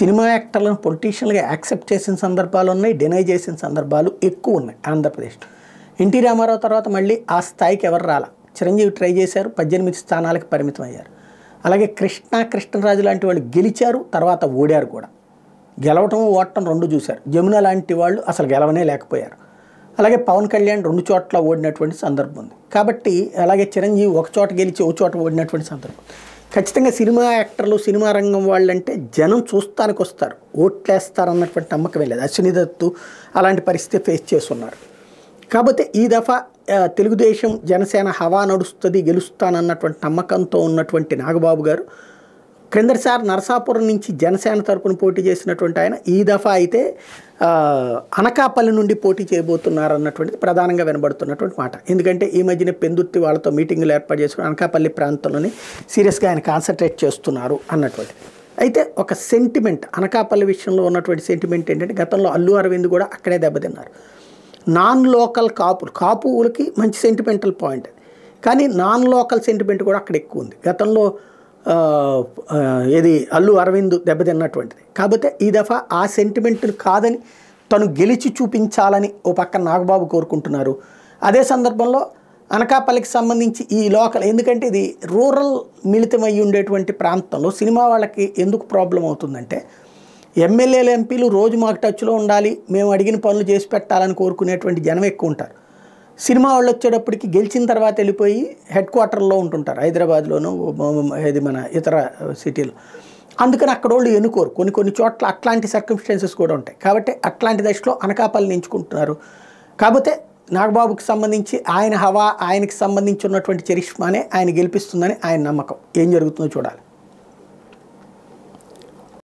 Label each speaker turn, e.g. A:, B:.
A: Cinema యాక్టర్లను పొలిటీషియన్లుగా accept చేసిన సందర్భాలు ఉన్నాయి, డినై చేసిన సందర్భాలు ఎక్కువ ఉన్నాయి ఆంధ్రప్రదేశ్. ఎన్టీ రామారావు తర్వాత మళ్ళీ ఆ స్థాయికి ఎవరు రాలా. చిరంజీవి ట్రై చేశారు, 18 స్థానాలకు పరిమితం అయ్యారు. అలాగే కృష్ణరాజు లాంటి వాళ్ళు గెలిచారు, తర్వాత ఓడారు కూడా. గెలవటం ఓడటం రెండు చూశారు. జమున లాంటి వాళ్ళు అసలు గెలవనే లేకపోయారు. అలాగే పవన్ కళ్యాణ్ 2 చోట్ల ఓడినటువంటి సందర్భం ఉంది. కాబట్టి అలాగే చిరంజీవి ఒక చోట గెలిచి ఒక చోట ఓడినటువంటి సందర్భం. ఖచ్చితంగా సినిమా యాక్టర్లు, సినిమా రంగం వాళ్ళంటే జనం చూస్తానికి వస్తారు, ఓట్లేస్తారు అన్నటువంటి నమ్మకం లేదు. అశ్విని దత్తు అలాంటి పరిస్థితి ఫేస్ చేస్తున్నారు. కాకపోతే ఈ దఫా తెలుగుదేశం జనసేన హవా నడుస్తుంది, గెలుస్తానన్నటువంటి నమ్మకంతో ఉన్నటువంటి నాగబాబు గారు క్రిందటిసారి నరసాపురం నుంచి జనసేన తరపున పోటీ చేసినటువంటి ఆయన ఈ దఫా అయితే అనకాపల్లి నుండి పోటీ చేయబోతున్నారు అన్నటువంటిది ప్రధానంగా వినబడుతున్నటువంటి మాట. ఎందుకంటే ఈ మధ్యన పెందుర్తి వాళ్ళతో మీటింగులు ఏర్పాటు చేసుకుని అనకాపల్లి ప్రాంతంలోనే సీరియస్గా ఆయన కాన్సన్ట్రేట్ చేస్తున్నారు అన్నటువంటి. అయితే ఒక సెంటిమెంట్ అనకాపల్లి విషయంలో ఉన్నటువంటి సెంటిమెంట్ ఏంటంటే గతంలో అల్లు అరవింద్ కూడా అక్కడే దెబ్బతిన్నారు. నాన్ లోకల్ కాపులకి మంచి సెంటిమెంటల్ పాయింట్, కానీ నాన్ లోకల్ సెంటిమెంట్ కూడా అక్కడ ఎక్కువ ఉంది. గతంలో ఏది అల్లు అరవింద్ దెబ్బతిన్నటువంటిది. కాకపోతే ఈ దఫా ఆ సెంటిమెంట్ను కాదని తను గెలిచి చూపించాలని ఓ పక్కన నాగబాబు కోరుకుంటున్నారు. అదే సందర్భంలో అనకాపల్లికి సంబంధించి ఈ లోకల్, ఎందుకంటే ఇది రూరల్ మిళితమై ఉండేటువంటి ప్రాంతంలో సినిమా వాళ్ళకి ఎందుకు ప్రాబ్లం అవుతుందంటే ఎమ్మెల్యేలు ఎంపీలు రోజు మాకు టచ్లో ఉండాలి, మేము అడిగిన పనులు చేసి పెట్టాలని కోరుకునేటువంటి జనం ఎక్కువ ఉంటారు. సినిమా వాళ్ళు వచ్చేటప్పటికి గెలిచిన తర్వాత వెళ్ళిపోయి హెడ్ క్వార్టర్లో ఉంటుంటారు, హైదరాబాద్లోనూ ఇది మన ఇతర సిటీలో. అందుకని అక్కడ వాళ్ళు ఎన్నుకోరు. కొన్ని చోట్ల అట్లాంటి సర్కమ్స్టాన్సెస్ కూడా ఉంటాయి. కాబట్టి అట్లాంటి దశలో అనకాపల్లిని ఎంచుకుంటున్నారు. కాకపోతే నాగబాబుకి సంబంధించి ఆయన హవా, ఆయనకి సంబంధించి ఉన్నటువంటి చరిష్మానే ఆయన గెలిపిస్తుందని ఆయన నమ్మకం. ఏం జరుగుతుందో చూడాలి.